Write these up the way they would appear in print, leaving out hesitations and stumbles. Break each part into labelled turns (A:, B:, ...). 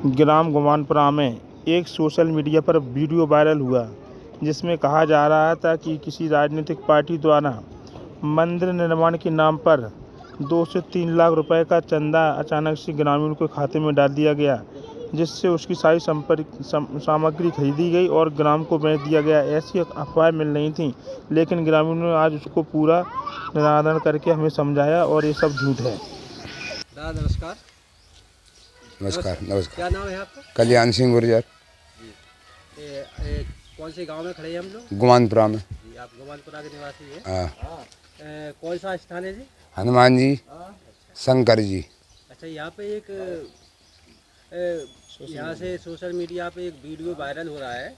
A: ग्राम गुमानपुरा में एक social media पर वीडियो वायरल हुआ जिसमें कहा जा रहा था कि किसी राजनीतिक पार्टी द्वारा मंदिर निर्माण के नाम पर 2 से 3 लाख रुपए का चंदा अचानक से ग्रामीण के खाते में डाल दिया गया, जिससे उसकी सारी सामग्री खरीदी गई और ग्राम को बेच दिया गया। ऐसी अफवाहें मिल रही थीं, लेकिन ग्रामीणों ने आज उसको पूरा निराकरण करके हमें समझाया और ये सब झूठ है।
B: दादा नमस्कार।
C: नमस्कार।
B: क्या नाम है आपका?
C: कल्याण सिंह गुर्जर।
B: कौन से गांव में खड़े हैं हम लोग?
C: गुमानपुरा में।
B: जी, आप गुमानपुरा के निवासी हैं?
C: हाँ।
B: कौन सा स्थान है जी?
C: हनुमान जी, शंकर जी।
B: अच्छा, यहाँ पे एक यहाँ से सोशल मीडिया पे एक वीडियो वायरल हो रहा है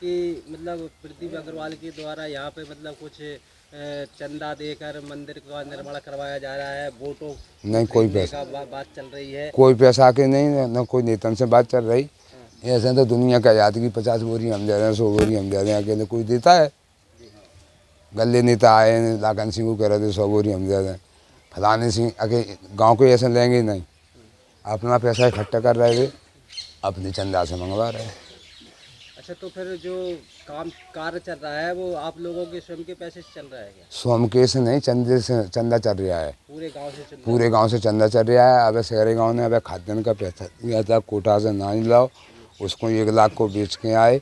B: कि मतलब प्रदीप अग्रवाल के द्वारा यहाँ पे मतलब कुछ चंदा देकर मंदिर का निर्माण करवाया जा रहा है। वोटों
C: नहीं, कोई पैसा
B: बात चल रही है।
C: कोई पैसा के नहीं, न कोई नेता से बात चल रही। ऐसे तो दुनिया का आजादी की 50 बोरी हम दे रहे हैं, 100 बोरी हम दे रहे हैं, अकेले कोई देता है? गले नेता आए लाखन सिंह को कह रहे थे 100 बोरी हम दे रहे हैं, फलाने सिंह अके गाँव को ऐसे लेंगे नहीं। अपना पैसा इकट्ठा कर रहे थे, अपने चंदा से मंगवा रहे हैं।
B: अच्छा, तो फिर जो कार्य चल रहा है वो आप लोगों के स्वयं के पैसे से चल रहा है क्या?
C: स्वयं के से नहीं, चंदे से चंदा चल रहा है। पूरे गांव से चंदा चल रहा है। अब शहरी गांव ने अब खाद्यान्न का पैसा दिया था, कोटा से ना लाओ, उसको 1 लाख को बेच के आए।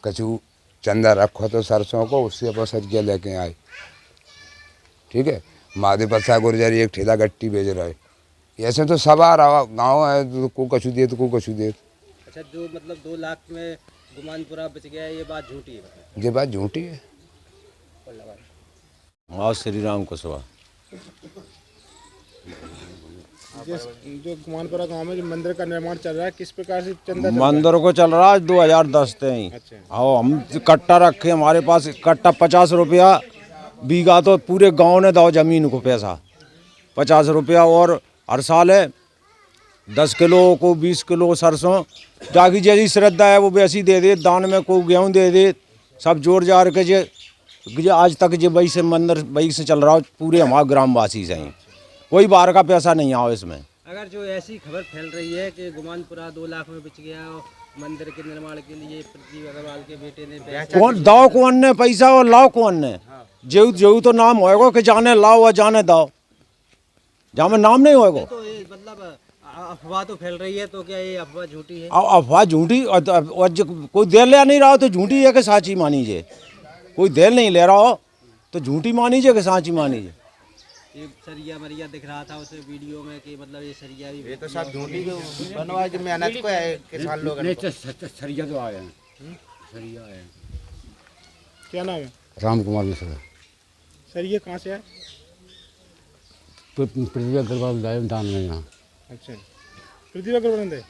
C: कचू चंदा रखो तो सरसों को, उससे अपन सरिया लेके आए। ठीक है। महादेव प्रसाद गुर्जर एक ठेला गट्टी बेच रहा है। ऐसे तो सब आ रहा गाँव है, तो को कछू दे तो को कछू दे।
B: अच्छा, जो मतलब 2 लाख में गुमानपुरा बच गया, ये बात झूठी है?
C: ये बात झूठी है।
D: और श्री राम कुशवाहा।
A: जो गुमानपुरा गांव में जो मंदिर का निर्माण चल रहा है, किस प्रकार से चंदा
D: मंदिर को चल रहा है 2010 से ही।
A: अच्छा।
D: और हम कट्टा रखे, हमारे पास कट्टा 50 रुपया बीघा, तो पूरे गांव ने दो जमीन को पैसा 50 रुपया। और हर साल है 10 किलो को 20 किलो सरसों, जाकी जैसी श्रद्धा है वो वैसी दे दे। दान में को गेहूँ दे दे, सब जोड़ जाड़ के जे आज तक जो वही से मंदिर वही से चल रहा हो, पूरे हमारे ग्रामवासी से ही। कोई बाहर का पैसा नहीं आओ इसमें।
B: अगर जो ऐसी खबर फैल रही है कि गुमानपुरा 2 लाख में बिच गया और मंदिर के निर्माण के लिए प्रदीप अग्रवाल के बेटे ने पैसा,
D: कौन ने पैसा और लाओ कौन ने? जो तो नाम होएगा कि जाने लाओ और जाने दो, जहाँ में नाम नहीं होएगा।
B: तो ये मतलब अफवाह तो फैल रही है, तो क्या ये अफवाह झूठी है?
D: अफवाह झूठी, और कोई दे ले नहीं रहा हो तो झूठी है कि साची मानीजिए। कोई देर नहीं ले रहा हो तो झूठी मानीजिए कि साची मानीजिए।
B: एक सरिया मरिया दिख रहा था उस वीडियो में कि मतलब ये सरिया भी,
E: ये तो सब झूठी बनवा के मेहनत को है किसान लोग।
D: सरिया तो आए हैं, सरिया आए हैं।
A: क्या नाम है?
C: राम कुमार मिश्रा।
A: सर ये कहाँ से है?
C: प्रदीप अग्रवाल दान में यहाँ।
A: अच्छा, प्रदीप अग्रवाल दे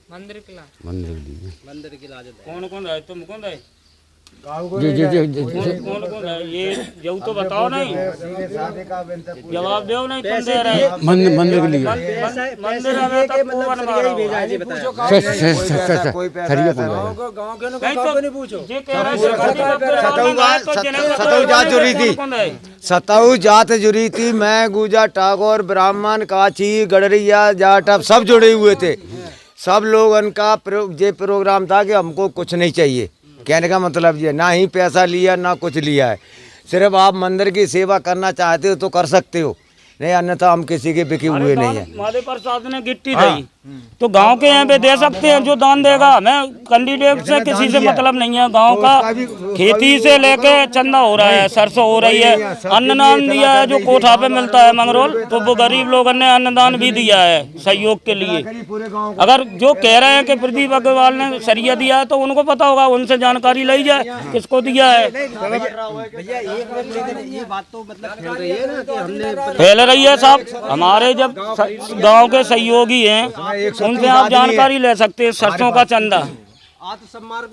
B: मंदिर की लाज है।
F: कौन है? तुम कौन है?
D: कौन
F: है ये? जो तो बताओ नहीं, जवाब दो नहीं। तुम दे रहे
C: मंदिर के लिए
F: मंदिर हमें तक कौन मारा?
E: कोई पैसा सताऊ जात जुड़ी थी। मैं गुजा ठाकुर ब्राह्मण काची गडरिया जाट सब जुड़े हुए थे। सब लोगों का ये प्रोग्राम था कि हमको कुछ नहीं चाहिए। कहने का मतलब ये, ना ही पैसा लिया ना कुछ लिया है। सिर्फ आप मंदिर की सेवा करना चाहते हो तो कर सकते हो, नहीं अन्यथा हम किसी के बिके हुए नहीं है।
F: महादेव प्रसाद ने गिट्टी दी तो गांव के यहाँ पे दे सकते हैं, जो दान देगा। हमें कैंडिडेट से किसी से मतलब नहीं है। गांव का खेती से लेके चंदा हो रहा है, सरसों हो रही है, अन्नदान दिया है जो कोठा पे मिलता है मंगरोल, तो वो गरीब लोगों ने अन्नदान भी दिया है सहयोग के लिए। अगर जो कह रहे हैं कि प्रदीप अग्रवाल ने सरिया दिया है तो उनको पता होगा, उनसे जानकारी ली जाए किसको दिया है।
B: ये बात तो मतलब फैल रही है ना कि हमने
F: फैल रही है साहब। हमारे जब गांव के सहयोगी हैं उनसे आप जानकारी ले सकते हैं। सरसों का चंदा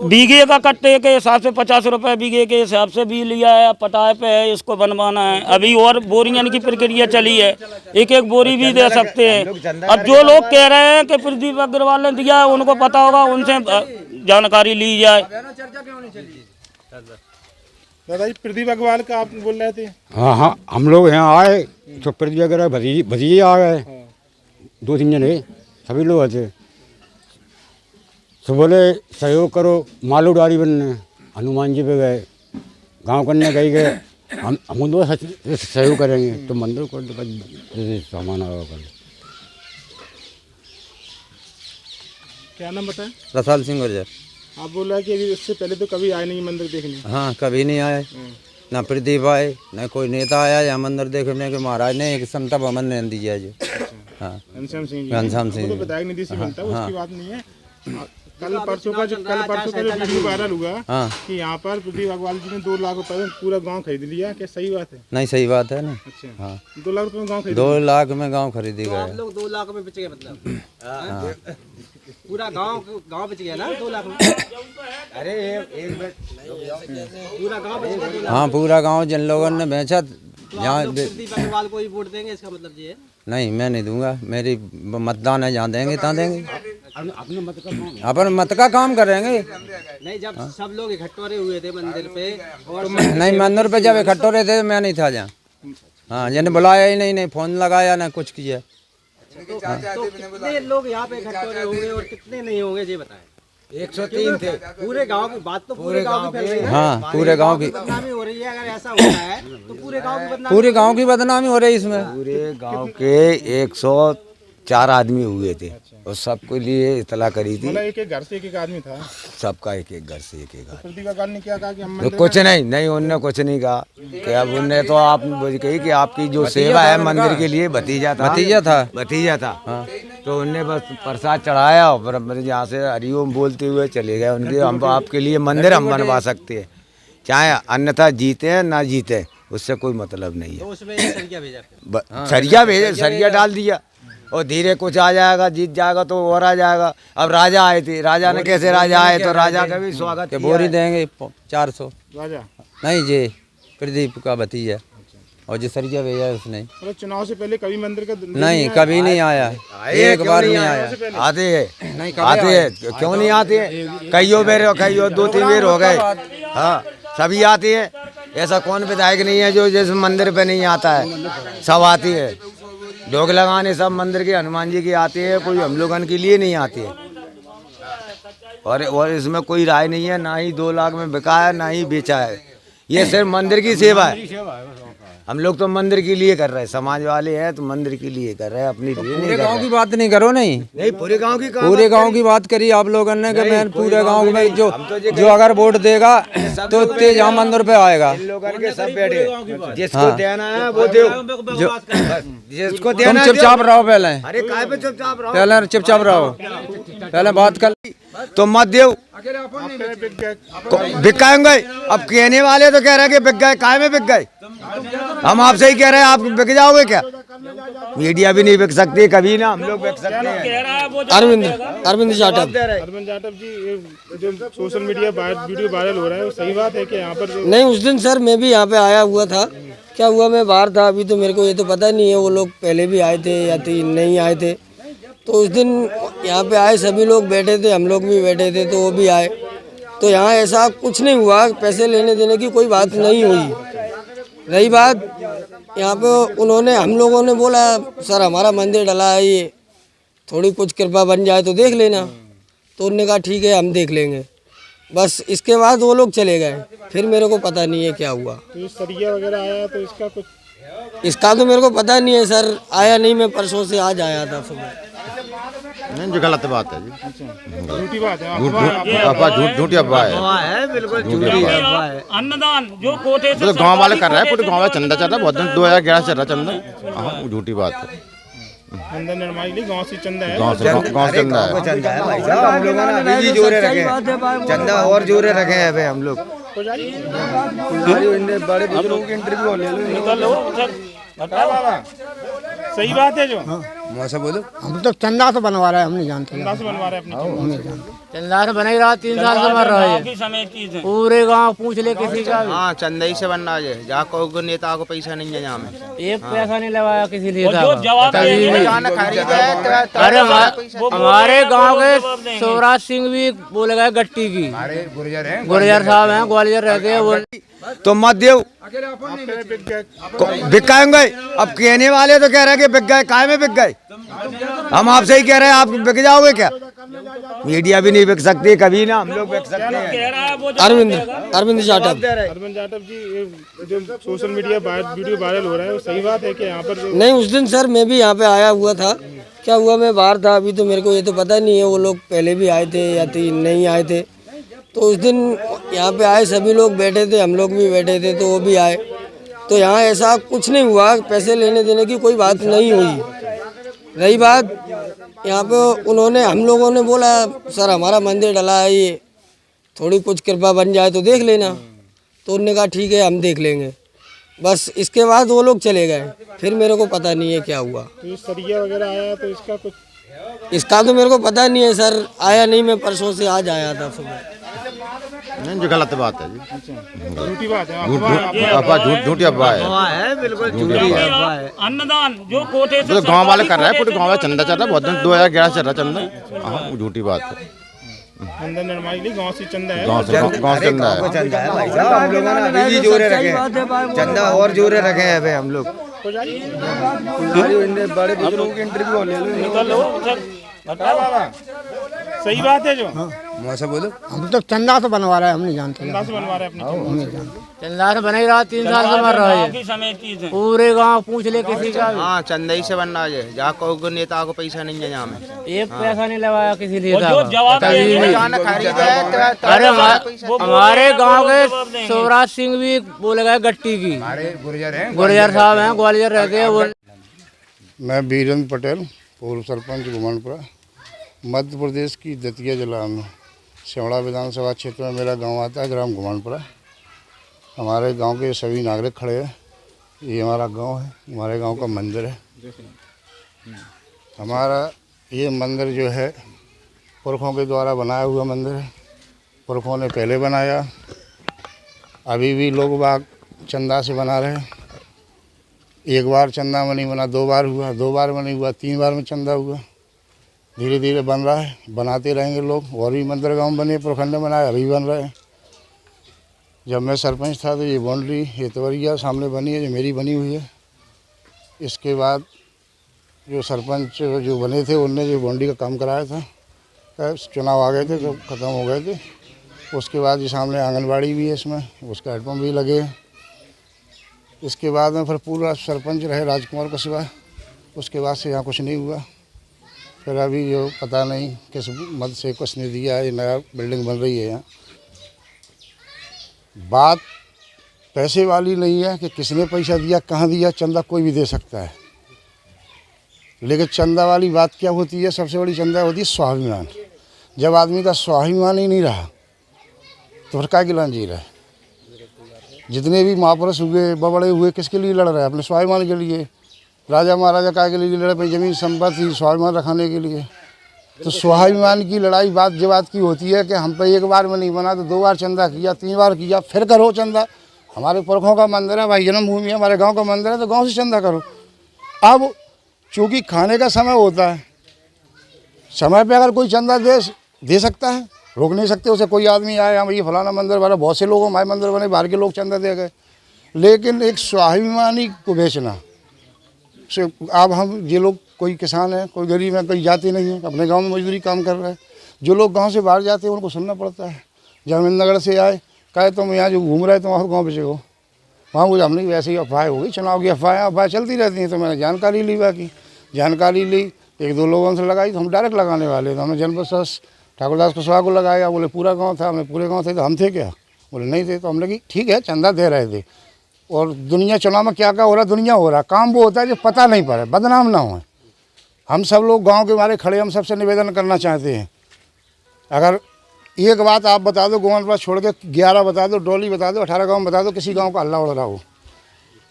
F: बीघे का कट्टे के हिसाब से 50 रुपए बीघे के हिसाब से भी लिया है। पटाए पे है, इसको बनवाना है। अभी और बोरियां की प्रक्रिया चली है, एक एक बोरी भी दे सकते हैं। अब जो लोग कह रहे हैं कि प्रदीप अग्रवाल ने दिया है, उनको पता होगा, उनसे जानकारी ली जाए।
A: दादाजी, प्रदीप अग्रवाल का आप बोल रहे थे?
G: हाँ, हम लोग यहाँ आए तो प्रदीप अग्रवाल भतीजे आ गए, 2-3 जने। सभी लोग थे। तो बोले सहयोग करो, मालू डारी बनने हनुमान जी पे गए, गांव करने गए हम तो सहयोग करेंगे तो मंदिर को सामान आगा कर।
A: क्या नाम बताएं?
H: रसाल सिंह गुर्जर।
A: आप बोल रहे हैं कि अभी इससे पहले तो कभी आए नहीं मंदिर देखने?
H: हाँ, कभी नहीं आए, ना प्रदीप आए, ना कोई नेता आया यहाँ मंदिर देखने के। महाराज ने एक समता भवन ने दिया जो। हाँ,
A: घनश्याम सिंह जी,
H: घनश्याम सिंह
A: वो तो विधायक निधि से मिलता है, उसकी बात नहीं है। कल परसों का जो वीडियो वायरल हुआ कि यहाँ पर प्रदीप अग्रवाल जी ने 2 लाख रुपए में पूरा गांव खरीद लिया, क्या सही बात है?
H: नहीं, सही बात है ना।
A: अच्छा,
H: हाँ,
A: 2 लाख रुपए में गांव खरीद
H: 2 लाख में गांव खरीदी गया।
B: आप लोग 2 लाख में बेच गए मतलब? पूरा गांव बेच गया ना 2 लाख में?
E: अरे
B: पूरा गांव बेच गया?
H: हाँ, पूरा गांव जिन लोगों ने बेचा। यहाँ
B: प्रदीप अग्रवाल को ही वोट देंगे, इसका मतलब ये है?
H: नहीं, मैं नहीं दूंगा, मेरी मतदान है, जहाँ देंगे तहाँ देंगे, अपन मत का काम करेंगे।
B: नहीं, जब सब लोग इकट्ठे हुए थे मंदिर पे और
H: नहीं, मंदिर पे जब इकट्ठे रहे थे मैं नहीं था जहाँ। हाँ, जिन्हें बुलाया ही नहीं, फोन लगाया ना कुछ किया।
B: तो कितने लोग यहाँ पे इकट्ठे होंगे और कितने नहीं होंगे ये बताएं?
E: 103 थे।
B: पूरे गांव की बात तो पूरे गांव की फैल रही है।
H: हाँ, पूरे गांव की
B: बदनामी हो रही है। अगर ऐसा होता है तो पूरे गांव की बदनामी,
H: पूरे गांव की बदनामी हो रही है इसमें।
E: पूरे गांव के 104 आदमी हुए थे और सबके लिए इतला करी थी।
A: मतलब एक घर से एक आदमी था,
E: सबका एक घर से एक घर।
A: प्रदीप अग्रवाल ने क्या कहा कि हम
E: तो कुछ नहीं, उनने कुछ नहीं कहा कि अब उनने तो आप कही कि आपकी जो सेवा है मंदिर के लिए भतीजा था। हाँ। तो उनने बस प्रसाद चढ़ाया और यहाँ से हरिओम बोलते हुए चले गए उनके। हम आपके लिए मंदिर हम बनवा सकते हैं, चाहे अन्यथा जीते हैं ना जीते, उससे कोई मतलब नहीं
B: तो
E: है।
B: उसमें सरिया भेजा,
E: सरिया डाल दिया और धीरे कुछ आ जाएगा, जीत जाएगा तो और आ जाएगा। अब राजा आए थे, राजा ने कैसे राजा आए तो राजा का भी स्वागत
H: के बोरी देंगे 400।
A: राजा
H: नहीं जी, प्रदीप का भतीजा और जो सरिया भेजा उसने।
A: मतलब चुनाव से पहले कभी मंदिर का
H: नहीं, कभी नहीं आया, एक बार नहीं आया।
E: आते हैं क्यों नहीं आते हैं? कईयों 2-3 बेर हो गए। हाँ, सभी आते हैं। ऐसा कौन विधायक नहीं है जो जिस मंदिर पे नहीं आता है? सब आती है, ढोक लगाने सब मंदिर के हनुमान जी के आते हैं, कोई हम लोगन के लिए नहीं आते हैं। और इसमें कोई राय नहीं है, ना ही 2 लाख में बिका है ना ही बेचा है। ये सिर्फ मंदिर की सेवा है। हम लोग तो मंदिर के लिए कर रहे हैं, समाज वाले हैं तो मंदिर के लिए कर रहे हैं, अपनी लिए नहीं
H: पूरे
E: कर
H: गांव
E: रहे।
H: की बात नहीं करो। नहीं,
E: पूरे गांव की
H: बात करी आप लोगों ने कि मैं पूरे गांव में जो अगर वोट देगा तो तेज यहाँ मंदिर पे आएगा।
E: लोगन के सब बैठे, जिसको देना है वो दो, जिसको देना
H: तुम
E: है
H: चुपचाप रहो पहले।
E: अरे काय पे चुपचाप रहो,
H: पहले चुपचाप रहो, पहले बात कर।
E: तो मत देव बिकाएंगे। अब कहने वाले तो कह रहे हैं कि बिक गए, काय में बिक गए? हम आपसे ही कह रहे हैं, आप बिक जाओगे क्या? मीडिया भी नहीं बिक सकती कभी ना, हम लोग बिक सकते हैं।
I: अरविंद जाटव
A: जी, ये जो सोशल मीडिया वीडियो वायरल हो रहा है वो सही बात है कि यहाँ पर
I: नहीं, उस दिन सर मैं भी यहाँ पे आया हुआ था। क्या हुआ, मैं बाहर था, अभी तो मेरे को ये तो पता नहीं है वो लोग पहले भी आए थे या नहीं आए थे। तो उस दिन यहाँ पे आए, सभी लोग बैठे थे, हम लोग भी बैठे थे, तो वो भी आए। तो यहाँ ऐसा कुछ नहीं हुआ, पैसे लेने देने की कोई बात नहीं हुई। रही बात यहाँ पे उन्होंने, हम लोगों ने बोला सर हमारा मंदिर डला है, ये थोड़ी कुछ कृपा बन जाए तो देख लेना। तो उन्होंने कहा ठीक है हम देख लेंगे, बस। इसके बाद वो लोग चले गए, फिर मेरे को पता नहीं है क्या हुआ।
A: तो ये सरिया वगैरह आया तो इसका कुछ,
I: इसका तो मेरे को पता नहीं है सर, आया नहीं, मैं परसों से आज आया था सुबह।
J: नहीं, जो गलत बात है जी,
A: झूठी बात है,
J: झूठी अफवाह है,
E: बिल्कुल झूठी अफवाह है।
F: अन्नदान जो कोटे से
J: तो गांव वाले कर रहे हैं, पूरे गांव वाला चंदा चल रहा है, बहुत दिन 2011 चल रहा चंदा। हाँ, झूठी बात है।
A: मंदिर निर्माण के लिए गांव से चंदा है,
J: गांव से चंदा है।
E: चंदा है भाई साहब, हम लोगों ने अभी भी जोरे रखे, चंदा और जोरे रखे हैं अभी हम लोग। बड़े बुजुर्गों की इंटरव्यू ले लो।
A: सही बात है जो
E: मुझसे बोलो।
I: हम तो चंदा से बनवा रहे हैं, हम नहीं जानते।
A: चंदा से बनवा रहे हैं अपने,
I: चंदा से बना ही रहा, 3 साल से मर रहा है। पूरे गांव पूछ ले किसी का।
K: हाँ, चंदा ही से बनना है, जहाँ को नेता को पैसा नहीं है, जहाँ में
I: एक पैसा नहीं लगाया किसी नेता
F: जो जवाब
I: अरे हमारे गांव के शिवराज सिंह भी बोले गए गट्टी की, गुर्जर साहब हैं, ग्वालियर रहते हैं वो।
E: तो मत देव बिकाएंगे। अब कहने वाले तो कह रहे हैं कि बिक गए, काय में बिक गए? हम आपसे ही कह रहे हैं, आप बिक जाओगे क्या? मीडिया भी नहीं बिक सकती कभी ना, हम लोग बिक सकते हैं।
I: अरविंद जाटव।
A: अरविंद जाटव जी, ये जो सोशल मीडिया वीडियो वायरल हो रहा है वो सही बात है कि यहाँ पर
I: नहीं, उस दिन सर मैं भी यहाँ पे आया हुआ था। क्या हुआ, मैं बाहर था, अभी तो मेरे को ये तो पता नहीं है वो लोग पहले भी आए थे या नहीं आए थे। तो उस दिन यहाँ पे आए, सभी लोग बैठे थे, हम लोग भी बैठे थे, तो वो भी आए। तो यहाँ ऐसा कुछ नहीं हुआ, पैसे लेने देने की कोई बात नहीं हुई। रही बात यहाँ पे हम लोगों ने बोला सर हमारा मंदिर डला है, ये थोड़ी कुछ कृपा बन जाए तो देख लेना। तो उन्होंने कहा ठीक है हम देख लेंगे, बस इसके बाद वो लोग चले गए। फिर मेरे को पता नहीं है क्या हुआ।
A: तो सरिया वगैरह आया तो इसका कुछ,
I: इसका तो मेरे को पता नहीं है सर, आया नहीं, मैं परसों से आज आया था सुबह।
J: नहीं, जो गलत बात है जी,
A: झूठी बात है,
J: झूठी अफवाह है,
E: बिल्कुल झूठी अफवाह है।
F: अन्नदान जो कोटे से
J: तो गांव वाले कर रहे हैं, पूरे गांव वाले चंदा चल रहा है, बहुत दिन 2011 चल रहा चंदा। हाँ, वो झूठी बात है।
A: मंदिर निर्माण के लिए गाँव से चंदा है,
J: गांव से चंदा है।
E: चंदा है भाई साहब, हम लोगों ने अभी भी जोरे रखे हैं, चंदा और जोरे रखे हैं अभी हम लोग। बड़े बुजुर्गों की इंटरव्यू ले लो।
A: सही बात है जो
E: मुझसे बोलो।
I: हम तो चंदा तो बनवा रहे हैं, हम नहीं जानते।
A: चंदा से बनवा रहे हैं अपने,
L: चंदा से बना ही रहा, 3 साल से मर रहा है पूरे गांव, पूछ ले किसी का।
K: हाँ, चंदा ही से बनना है। जहाँ कोई नेता को पैसा नहीं है, यहाँ में
L: एक पैसा नहीं लगाया किसी नेता
F: जो जवाब
L: अरे हमारे गांव के शिवराज सिंह भी बोले गए गट्टी की, गुर्जर साहब हैं, ग्वालियर रहते हैं वो।
M: मैं वीरेंद्र पटेल, पूर्व सरपंच घुमानपुरा, मध्य प्रदेश की दतिया जिला में सिमड़ा विधानसभा क्षेत्र में मेरा गांव आता है, ग्राम घुमानपुरा। हमारे गांव के सभी नागरिक खड़े हैं। ये हमारा गांव है, हमारे गांव का मंदिर है। हमारा ये मंदिर जो है पुरखों के द्वारा बनाया हुआ मंदिर है। पुरखों ने पहले बनाया, अभी भी लोग बाग चंदा से बना रहे हैं। एक बार चंदा में नहीं बना, 2 बार हुआ, 2 बार में नहीं हुआ, 3 बार में चंदा हुआ। धीरे धीरे बन रहा है, बनाते रहेंगे लोग। और भी मंदिर गांव बने, प्रखंड बनाए, अभी बन रहे हैं। जब मैं सरपंच था तो ये बाउंड्री, ये तवरिया सामने बनी है, जो मेरी बनी हुई है। इसके बाद जो सरपंच जो बने थे उनने जो बाउंड्री का काम कराया था, चुनाव आ गए थे तो ख़त्म हो गए थे। उसके बाद ये सामने आंगनबाड़ी भी है, इसमें उसका हेडपम्प भी लगे हैं। इसके बाद में फिर पूरा सरपंच रहे राजकुमार का सिवा, उसके बाद से यहाँ कुछ नहीं हुआ। फिर अभी जो पता नहीं किस मद से किसने दिया है, नया बिल्डिंग बन रही है यहाँ। बात पैसे वाली नहीं है कि किसने पैसा दिया, कहाँ दिया, चंदा कोई भी दे सकता है। लेकिन चंदा वाली बात क्या होती है, सबसे बड़ी चंदा होती है स्वाभिमान। जब आदमी का स्वाभिमान ही नहीं रहा तो फिर काय गिलान जी रहा है। जितने भी महापुरुष हुए, बड़े हुए, किसके लिए लड़ रहे हैं? अपने स्वाभिमान के लिए। राजा महाराजा काय के लिए लड़े? अपनी जमीन संपत्ति स्वाभिमान रखने के लिए। तो स्वाभिमान की लड़ाई बात की होती है कि हम पे एक बार में नहीं बना तो 2 बार चंदा किया, 3 बार किया, फिर करो चंदा। हमारे पुरखों का मंदिर है भाई, जन्मभूमि है, हमारे गांव का मंदिर है, तो गांव से चंदा करो। अब चूँकि खाने का समय होता है, समय पे अगर कोई चंदा दे सकता है, रोक नहीं सकते उसे। कोई आदमी आए, हम ये फलाना मंदिर बना, बहुत से लोगों हमारे मंदिर बने, बाहर के लोग चंदा दे गए। लेकिन एक स्वाभिमानी को बेचना, अब हम ये लोग, कोई किसान है, कोई गरीब है, कोई जाति नहीं है, अपने गांव में मजदूरी काम कर रहे हैं। जो लोग गांव से बाहर जाते हैं उनको सुनना पड़ता है। जमीननगर से आए, कहे तुम यहाँ जो घूम रहे तुम और गाँव बेचो, वहाँ मुझे हमने वैसे ही अफवाह हो गई, चुनाव की अफवाह चलती रहती हैं। तो मैंने जानकारी ली, बाकी जानकारी ली, 1-2 लोगों से लगाई, तो हम डायरेक्ट लगाने वाले थे। हमने जनपद ठाकुरदास कुशवाहा को लगाया, बोले पूरा गाँव था, हमने पूरे गाँव थे, तो हम थे क्या? बोले नहीं थे। तो हम लगी ठीक है, चंदा दे रहे थे। और दुनिया चुनाव में क्या क्या हो रहा, दुनिया हो रहा, काम वो होता है जो पता नहीं पड़े, बदनाम ना हो। हम सब लोग गांव के बारे खड़े, हम सबसे निवेदन करना चाहते हैं, अगर एक बात आप बता दो, गोवनपुरा छोड़ के 11 बता दो, डोली बता दो, 18 गाँव बता दो, किसी गांव का हल्ला उड़ रहा हो।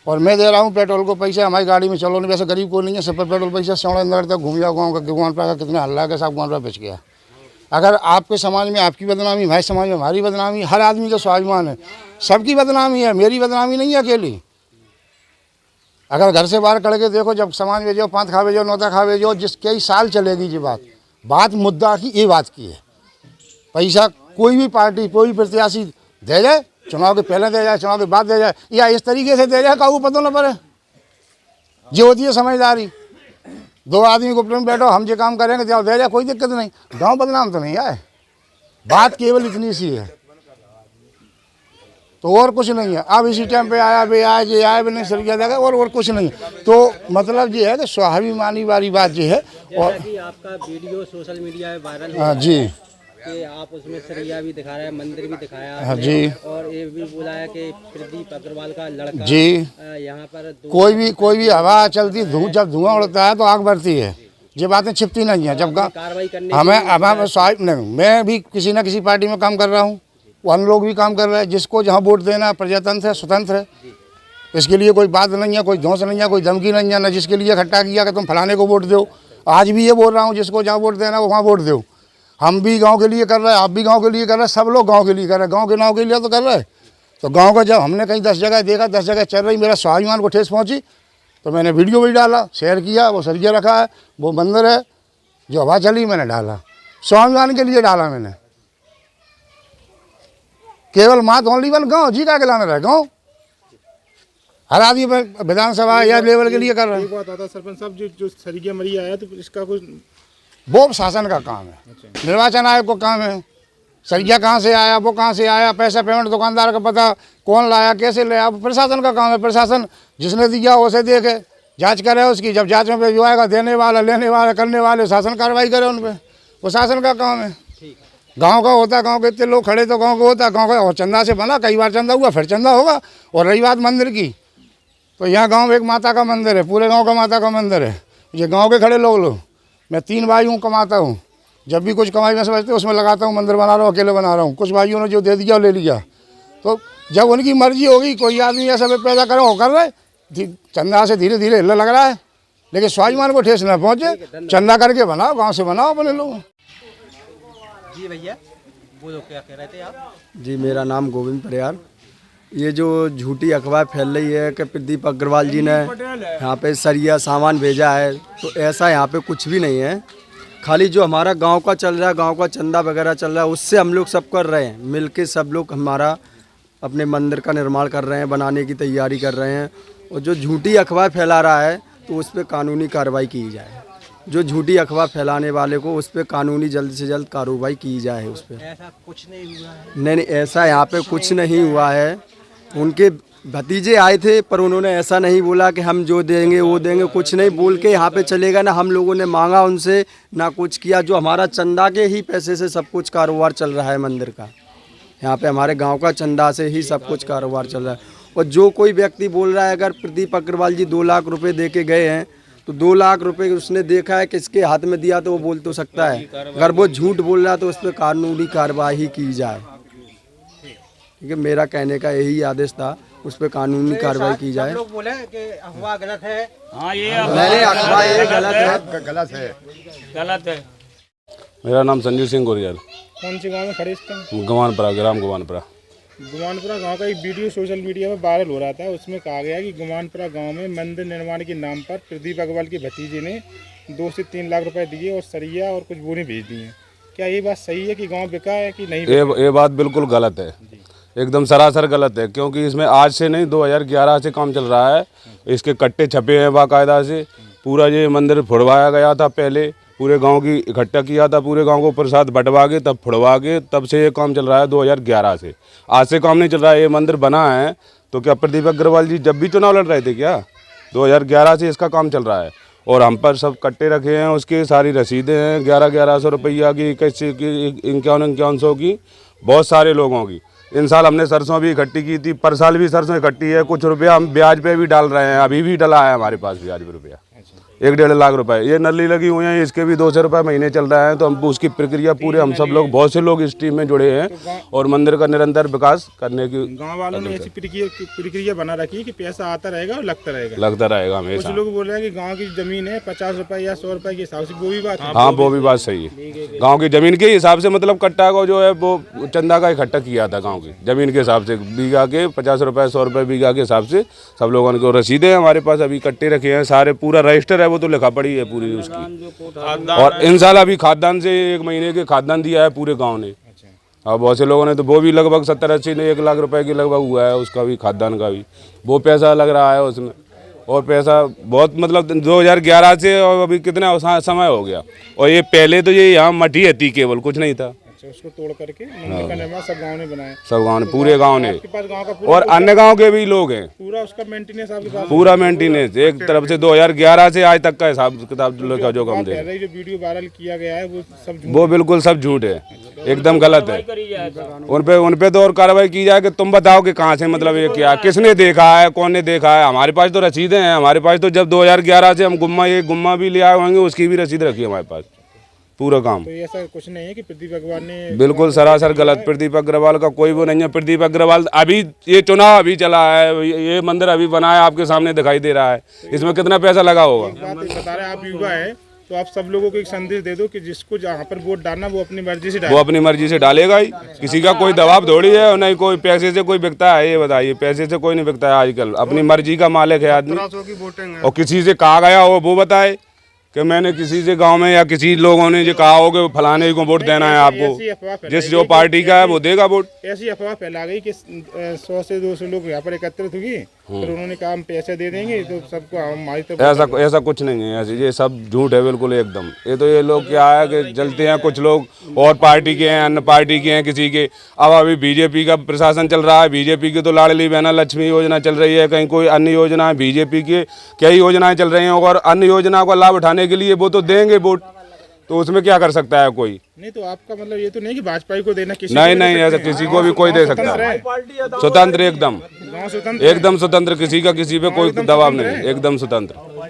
M: और मैं दे रहा हूँ पेट्रोल को पैसा, हमारी गाड़ी में चलो नहीं, वैसे गरीब को नहीं है, सब पर पेट्रोल पैसा। सिमड़ा तक घूम जाओ, गाँव का गोवनपुरा का कितना हल्ला है, सब गोवनपुरा बेच गया। अगर आपके समाज में आपकी बदनामी, हमारे समाज में हमारी बदनामी, हर आदमी का स्वाभिमान है, सबकी बदनामी है, मेरी बदनामी नहीं है अकेली। अगर घर से बाहर कड़ के देखो, जब समाज में जो 5 खावे जो 9 खावे जो, जिस कई साल चलेगी ये बात मुद्दा की ये बात की है। पैसा कोई भी पार्टी, कोई भी प्रत्याशी दे जाए, चुनाव के पहले दे जाए, चुनाव के बाद दे जाए, या इस तरीके से दे जाए काहू पता न पड़े, जो होती है समझदारी। 2 आदमी गुप्त में बैठो, हम जो काम करेंगे जाओ दे जा, कोई दिक्कत नहीं, गांव बदनाम तो नहीं है। बात केवल इतनी सी है, तो और कुछ नहीं है। अब इसी टाइम पे आया भी आया जी आया भी नहीं सरिया देगा और कुछ नहीं। तो मतलब ये है कि स्वाभिमानी वाली बात ये है। और
B: आपका वीडियो सोशल मीडिया में वायरल
M: हाँ जी,
B: कि आप उसमें सरिया भी दिखा रहे हैं, मंदिर भी दिखाया
M: हाँ जी,
B: और ये भी बोला है कि प्रदीप अग्रवाल का लड़का
M: जी
B: यहाँ पर
M: कोई भी हवा चलती जब धुआं उड़ता है तो आग बढ़ती है। ये बातें छिपती नहीं है। जब
B: कार्रवाई करने
M: हमें मैं भी किसी न किसी पार्टी में काम कर रहा हूँ, हम लोग भी काम कर रहे हैं। जिसको जहाँ वोट देना है, प्रजातंत्र है, स्वतंत्र है, इसके लिए कोई बात नहीं है, कोई धौंस नहीं है, कोई धमकी नहीं है। न जिसके लिए इकट्ठा किया कि तुम फलाने को वोट दो। आज भी ये बोल रहा हूँ, जिसको जहाँ वोट देना है वहाँ वोट दो। हम भी गांव के लिए कर रहे हैं, आप भी गांव के लिए कर रहे हैं, सब लोग गांव के लिए कर रहे हैं, गांव के नाव के लिए तो कर रहे हैं। तो गांव का जब हमने कहीं 10 जगह देखा, 10 जगह चल रही, मेरा स्वाभिमान को ठेस पहुंची, तो मैंने वीडियो भी डाला, शेयर किया। वो सरिया रखा है, वो मंदिर है, जो हवा चली मैंने डाला, स्वाभिमान के लिए डाला मैंने। केवल मात ओनली वन गाँव जी का लाना रहे, गाँव हर आदमी विधानसभा या लेवल के लिए कर रहे हैं।
A: एक बात आता सरपंच साहब, जो सरिया मरी आया तो इसका कुछ
M: वो शासन का काम है, निर्वाचन आयोग को काम है। सरिया कहाँ से आया, वो कहाँ से आया, पैसा पेमेंट दुकानदार का पता, कौन लाया, कैसे लाया, प्रशासन का काम है। प्रशासन जिसने दिया उसे देखे, जांच करे उसकी। जब जांच में जो आएगा, देने वाला, लेने वाला, करने वाले, शासन कार्रवाई करे उन पर, वो शासन का काम है। गांव का होता, गांव के इतने लोग खड़े तो गांव का होता, गांव का और चंदा से बना, कई बार चंदा हुआ, फिर चंदा होगा। और रही बात मंदिर की, तो यहाँ गाँव में एक माता का मंदिर है, पूरे गाँव का माता का मंदिर है। ये गाँव के खड़े लोग मैं 3 भाई हूँ, कमाता हूँ। जब भी कुछ कमाई में समझते उसमें लगाता हूँ, मंदिर बना रहा हूँ, अकेले बना रहा हूँ। कुछ भाइयों ने जो दे दिया ले लिया, तो जब उनकी मर्जी होगी, कोई आदमी ऐसा पैदा करे वो कर रहे, चंदा से धीरे धीरे हिलने लग रहा है, लेकिन स्वाभिमान को ठेस न पहुँचे। चंदा करके बनाओ, गाँव से बनाओ अपने लोग।
B: जी भैया, बोलो क्या कह रहे थे आप?
N: जी मेरा नाम गोविंद परियार। ये जो झूठी अफवाह फैल रही है कि प्रदीप अग्रवाल जी ने यहाँ पे सरिया सामान भेजा है, तो ऐसा यहाँ पे कुछ भी नहीं है। खाली जो हमारा गांव का चल रहा है, गांव का चंदा वगैरह चल रहा है, उससे हम लोग सब कर रहे हैं मिलके। सब लोग हमारा अपने मंदिर का निर्माण कर रहे हैं, बनाने की तैयारी कर रहे हैं। और जो झूठी अफवाह फैला रहा है तो उस पर कानूनी कार्रवाई की जाए। जो झूठी अफवाह फैलाने वाले को उस पर कानूनी जल्द से जल्द कार्रवाई की जाए। उस पर
B: ऐसा कुछ नहीं हुआ है।
N: नहीं, ऐसा यहाँ पे कुछ नहीं हुआ है। उनके भतीजे आए थे, पर उन्होंने ऐसा नहीं बोला कि हम जो देंगे वो देंगे, कुछ नहीं बोल के यहाँ पे चलेगा। ना हम लोगों ने मांगा उनसे, ना कुछ किया। जो हमारा चंदा के ही पैसे से सब कुछ कारोबार चल रहा है मंदिर का। यहाँ पे हमारे गांव का चंदा से ही सब कुछ कारोबार चल रहा है। और जो कोई व्यक्ति बोल रहा है अगर प्रदीप अग्रवाल जी 2 लाख रुपए दे के गए हैं, तो 2 लाख रुपए उसने देखा है किसके हाथ में दिया, तो वो बोल तो सकता है। अगर वो झूठ बोल रहा है तो उस पर कानूनी कार्रवाई की जाए। ठीक है, मेरा कहने का यही आदेश था, उस पर कानूनी कार्रवाई की जाए।
B: लोग बोले कि अफवाह गलत है।
F: हाँ, ये
N: अफवाह ये गलत है,
F: गलत है।
O: मेरा नाम संजीव सिंह गोरियाल।
A: कौन से गांव में खड़े इस टाइम?
O: गुमानपुरा, ग्राम गुमानपुरा।
A: गुमानपुरा गांव का एक वीडियो सोशल मीडिया में वायरल हो रहा था। उसमें कहा गया कि गुमानपुरा गांव में मंदिर निर्माण के नाम पर प्रदीप अग्रवाल के भतीजे ने 2 से 3 लाख रुपए दिए और सरिया और कुछ बोरी भेज दी हैं। क्या ये बात सही है कि गांव बिका है कि नहीं?
O: ये बात बिल्कुल गलत है, एकदम सरासर गलत है। क्योंकि इसमें आज से नहीं, 2011 से काम चल रहा है। इसके कट्टे छपे हैं बाकायदा से। पूरा ये मंदिर फुड़वाया गया था, पहले पूरे गांव की इकट्ठा किया था, पूरे गांव को प्रसाद बंटवा के तब फुड़वा के, तब से ये काम चल रहा है 2011 से। आज से काम नहीं चल रहा है। ये मंदिर बना है तो क्या प्रदीप अग्रवाल जी जब भी चुनाव लड़ रहे थे क्या? 2011 से इसका काम चल रहा है। और हम पर सब कट्टे रखे हैं, उसकी सारी रसीदें हैं, 1100 रुपया की, 21 की, 5100 की, बहुत सारे लोगों की। इन साल हमने सरसों भी इकट्ठी की थी, पर साल भी सरसों इकट्ठी है। कुछ रुपया हम ब्याज पे भी डाल रहे हैं, अभी भी डला है हमारे पास ब्याज पे रुपया, 1-1.5 लाख रुपए। ये नली लगी हुई है, इसके भी 200 रुपये महीने चल रहा है। तो हम उसकी प्रक्रिया पूरे हम सब लोग, बहुत से लोग इस टीम में जुड़े हैं और मंदिर का निरंतर विकास करने की।
A: गांव वालों ने ऐसी प्रक्रिया बना रखी है कि पैसा आता रहेगा और लगता रहेगा हमेशा। कुछ लोग बोल रहे हैं कि गाँव की जमीन है 50 रुपये या 100 रुपये के हिसाब से, वो भी बात है?
O: हाँ, वो भी बात सही है। गाँव की जमीन के हिसाब से, मतलब कट्टा को जो है वो चंदा का इकट्ठा किया था गाँव की जमीन के हिसाब से, बीघा के 50 रुपये 100 रुपये बीघा के हिसाब से सब लोगों को रसीदें हमारे पास अभी इकट्ठे रखे हैं सारे। पूरा रजिस्टर है, वो तो लिखा पड़ी है पूरी उसकी। और इन साल अभी खाद्यान्न से 1 महीने के खाद्यान्न दिया है पूरे गांव ने। और बहुत से लोगों ने तो वो भी लगभग 70-80 ने 1 लाख रुपए की लगभग हुआ है, उसका भी खाद्यान्न का भी वो पैसा लग रहा है उसमें। और पैसा बहुत मतलब 2011 से और अभी कितना समय हो गया। और ये पहले तो ये यहाँ मठी थी केवल, कुछ नहीं था।
A: अच्छा, उसको तोड़ करके मंदिर का निर्माण सब गांव ने बनाया।
O: सब गांव ने, पूरे गांव ने,
A: आपके पास गांव का पूरा
O: और अन्य गांव के भी लोग हैं।
A: पूरा उसका मेंटेनेंस आपके पास?
O: पूरा मेंटेनेंस एक तरफ से 2011 से आज तक का हिसाब किताब का जो कम दे।
A: जो वीडियो वायरल किया गया है वो सब
O: वो बिल्कुल सब झूठ है, एकदम गलत है। उन पे तो और कार्रवाई की जाए कि तुम बताओ कि कहाँ से मतलब ये क्या, किसने देखा है, कौन ने देखा है। हमारे पास तो रसीदें हैं, हमारे पास तो जब 2011 से हम गुम्मा भी ले आए होंगे, उसकी भी रसीद रखी है हमारे पास, पूरा काम।
A: तो ऐसा कुछ नहीं है कि प्रदीप अग्रवाल ने?
O: बिल्कुल सरासर गलत। प्रदीप अग्रवाल का कोई वो नहीं है। प्रदीप अग्रवाल अभी ये चुनाव अभी चला है, ये मंदिर अभी बना है, आपके सामने दिखाई दे रहा है, इसमें कितना पैसा लगा होगा।
A: बता रहे आप युवा है तो आप सब लोगों को एक संदेश दे दो कि जिसको जहाँ पर वोट डालना वो अपनी मर्जी से डाले।
O: वो अपनी मर्जी से डालेगा ही, किसी का कोई दबाव थोड़ी है, और नहीं कोई पैसे से कोई बिकता है। ये बताइए, पैसे से कोई नहीं बिकता है आजकल, अपनी मर्जी का मालिक है आदमी। और किसी से कहा गया हो वो बताए कि मैंने किसी से गांव में या किसी लोगों ने जो कहा हो कि फलाने को वोट देना है आपको, जिस जो पार्टी का है वो देगा वोट।
A: ऐसी अफवाह फैला गई कि 100 से 200 लोग यहाँ पर एकत्रित हुए, फिर उन्होंने कहा हम पैसे दे देंगे तो सबको हमारी तरफ।
O: ऐसा कुछ नहीं है, ऐसे ये सब झूठ है बिल्कुल एकदम। ये तो ये लोग क्या है कि जलते हैं कुछ लोग और पार्टी के हैं, अन्य पार्टी के हैं किसी के। अब अभी बीजेपी का प्रशासन चल रहा है, बीजेपी की तो लाडली बहना लक्ष्मी योजना चल रही है, कहीं कोई अन्य योजना है, बीजेपी के कई योजनाएं चल रही हैं, और अन्य योजनाओं का लाभ उठाने के लिए वो तो देंगे वोट, तो उसमें क्या कर सकता है कोई।
A: नहीं तो आपका मतलब ये तो नहीं कि भाजपा को देना, किसी
O: नहीं ऐसा किसी को भी कोई दे सकता है, स्वतंत्र एकदम, एकदम स्वतंत्र, किसी का किसी पे कोई दबाव नहीं, एकदम स्वतंत्र।